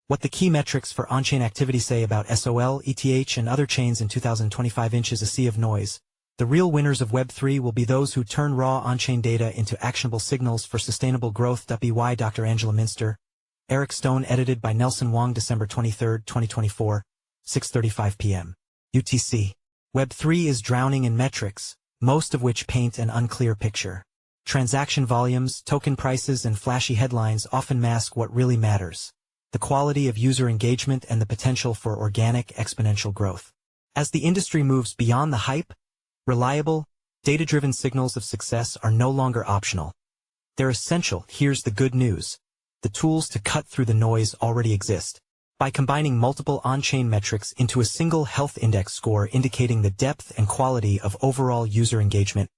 What the key metrics for on-chain activity say about SOL, ETH, and other chains in 2025 is a sea of noise. The real winners of Web3 will be those who turn raw on-chain data into actionable signals for sustainable growth.By Dr. Angela Minster. Eric Stone, edited by Nelson Wang, December 23, 2024, 6:35 p.m. UTC. Web3 is drowning in metrics, most of which paint an unclear picture. Transaction volumes, token prices, and flashy headlines often mask what really matters: the quality of user engagement and the potential for organic exponential growth. As the industry moves beyond the hype, reliable, data-driven signals of success are no longer optional. They're essential. Here's the good news: the tools to cut through the noise already exist. By combining multiple on-chain metrics into a single health index score indicating the depth and quality of overall user engagement,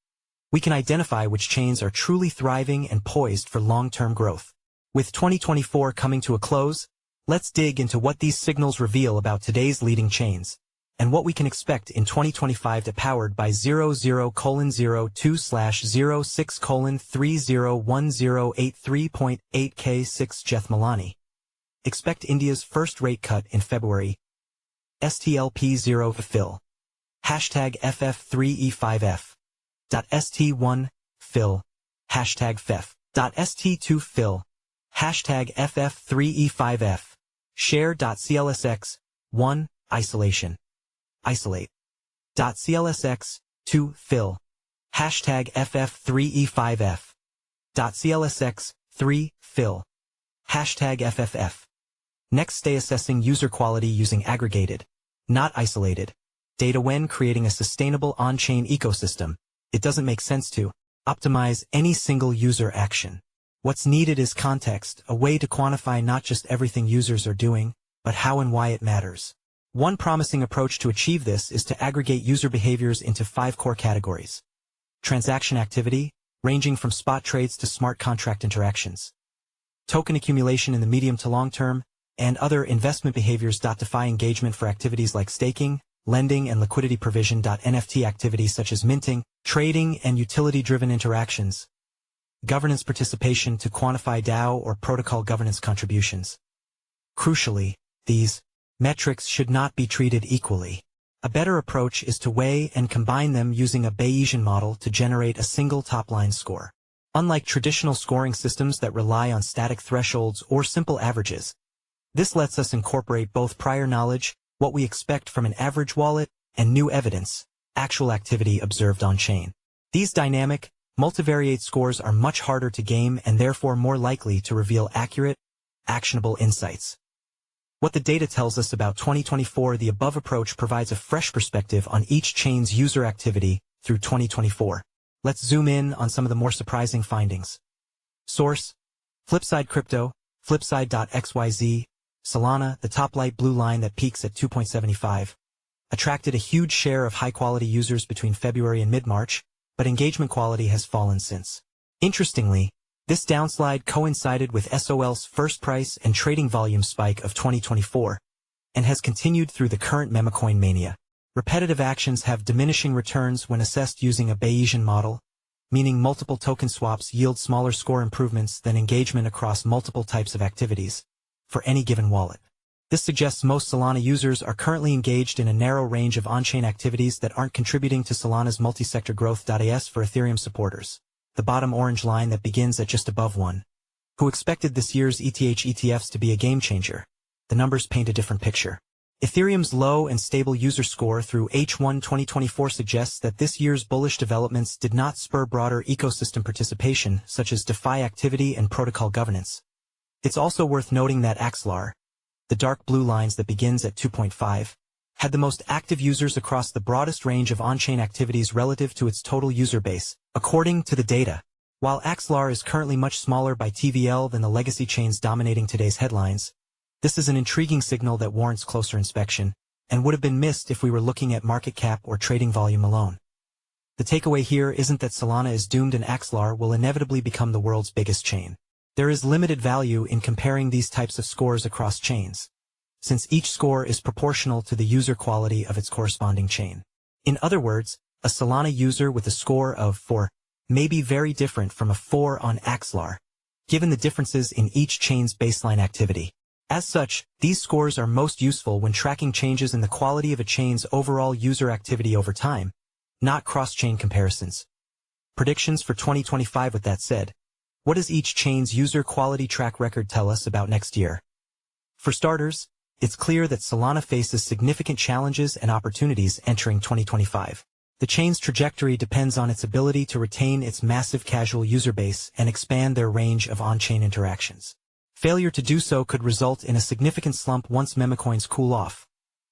we can identify which chains are truly thriving and poised for long-term growth. With 2024 coming to a close, let's dig into what these signals reveal about today's leading chains, and what we can expect in 2025. Powered by 00:02/06:301083.8 Jeth Malani. Expect India's first rate cut in February. STLP0 fill. Hashtag FF3E5F. .ST1 fill. Hashtag FEF.ST2 fill. Hashtag FF3E5F. Share.CLSX. 1. Isolation. Isolate. .CLSX. 2. Fill. Hashtag FF3E5F. .CLSX. 3. Fill. Hashtag FFF. NextStayAssessing user quality using aggregated, not isolated, dataWhen, creating a sustainable on-chain ecosystem. It doesn't make sense to optimize any single user action. What's needed is context, a way to quantify not just everything users are doing, but how and why it matters. One promising approach to achieve this is to aggregate user behaviors into 5 core categories. Transaction activity, ranging from spot trades to smart contract interactions. Token accumulation in the medium to long term, and other investment behaviors.DeFi engagement for activities like staking, lending, and liquidity provision.NFT activities such as minting, trading, and utility-driven interactions. Governance participation to quantify DAO or protocol governance contributions. Crucially, these metrics should not be treated equally. A better approach is to weigh and combine them using a Bayesian model to generate a single top-line score. Unlike traditional scoring systems that rely on static thresholds or simple averages, this lets us incorporate both prior knowledge, what we expect from an average wallet, and new evidence, actual activity observed on-chain. These dynamic, multivariate scores are much harder to game and therefore more likely to reveal accurate, actionable insights. What the data tells us about 2024: the above approach provides a fresh perspective on each chain's user activity through 2024. Let's zoom in on some of the more surprising findings. Source: Flipside Crypto, flipside.xyz. Solana, the top light blue line that peaks at 2.75, attracted a huge share of high-quality users between February and mid-March, but engagement quality has fallen since. Interestingly, this downslide coincided with SOL's first price and trading volume spike of 2024, and has continued through the current memecoin mania. Repetitive actions have diminishing returns when assessed using a Bayesian model, meaning multiple token swaps yield smaller score improvements than engagement across multiple types of activities for any given wallet. This suggests most Solana users are currently engaged in a narrow range of on-chain activities that aren't contributing to Solana's multi-sector growth.Is for Ethereum supporters. The bottom orange line that begins at just above 1. Who expected this year's ETH ETFs to be a game changer? The numbers paint a different picture. Ethereum's low and stable user score through H1 2024 suggests that this year's bullish developments did not spur broader ecosystem participation, such as DeFi activity and protocol governance. It's also worth noting that Axelar, the dark blue lines that begins at 2.5, had the most active users across the broadest range of on-chain activities relative to its total user base, according to the data. While Axelar is currently much smaller by TVL than the legacy chains dominating today's headlines, this is an intriguing signal that warrants closer inspection, and would have been missed if we were looking at market cap or trading volume alone. The takeaway here isn't that Solana is doomed and Axelar will inevitably become the world's biggest chain. There is limited value in comparing these types of scores across chains, since each score is proportional to the user quality of its corresponding chain. In other words, a Solana user with a score of 4 may be very different from a 4 on Axelar, given the differences in each chain's baseline activity. As such, these scores are most useful when tracking changes in the quality of a chain's overall user activity over time, not cross-chain comparisons. Predictions for 2025. With that said, what does each chain's user quality track record tell us about next year? For starters, it's clear that Solana faces significant challenges and opportunities entering 2025. The chain's trajectory depends on its ability to retain its massive casual user base and expand their range of on-chain interactions. Failure to do so could result in a significant slump once memecoins cool off.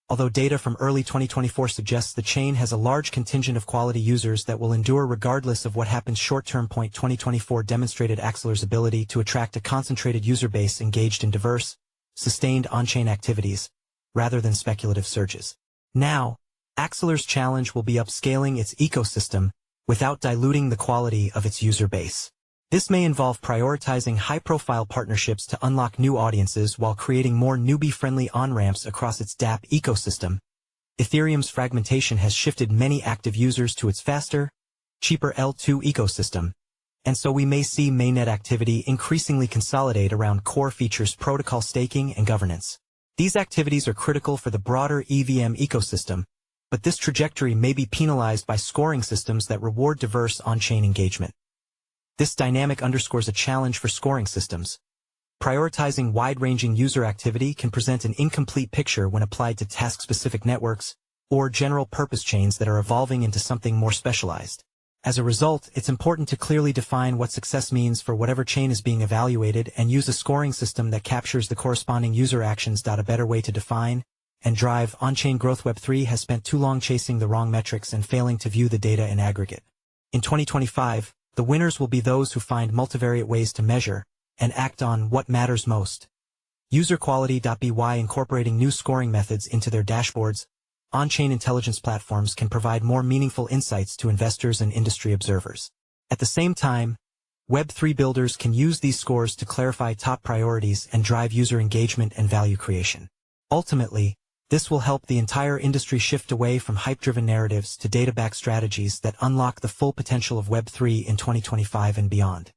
Although data from early 2024 suggests the chain has a large contingent of quality users that will endure regardless of what happens short-term. 2024 demonstrated Axelar's ability to attract a concentrated user base engaged in diverse, sustained on-chain activities, rather than speculative surges. Now, Axelar's challenge will be upscaling its ecosystem without diluting the quality of its user base. This may involve prioritizing high-profile partnerships to unlock new audiences while creating more newbie-friendly on-ramps across its dApp ecosystem. Ethereum's fragmentation has shifted many active users to its faster, cheaper L2 ecosystem, and so we may see mainnet activity increasingly consolidate around core features protocol staking and governance. These activities are critical for the broader EVM ecosystem, but this trajectory may be penalized by scoring systems that reward diverse on-chain engagement. This dynamic underscores a challenge for scoring systems. Prioritizing wide-ranging user activity can present an incomplete picture when applied to task-specific networks or general-purpose chains that are evolving into something more specialized. As a result, it's important to clearly define what success means for whatever chain is being evaluated and use a scoring system that captures the corresponding user actions. A better way to define and drive on-chain growth. Web3 has spent too long chasing the wrong metrics and failing to view the data in aggregate. In 2025, the winners will be those who find multivariate ways to measure and act on what matters most. User quality.By incorporating new scoring methods into their dashboards, on-chain intelligence platforms can provide more meaningful insights to investors and industry observers. At the same time, Web3 builders can use these scores to clarify top priorities and drive user engagement and value creation. Ultimately, this will help the entire industry shift away from hype-driven narratives to data-backed strategies that unlock the full potential of Web3 in 2025 and beyond.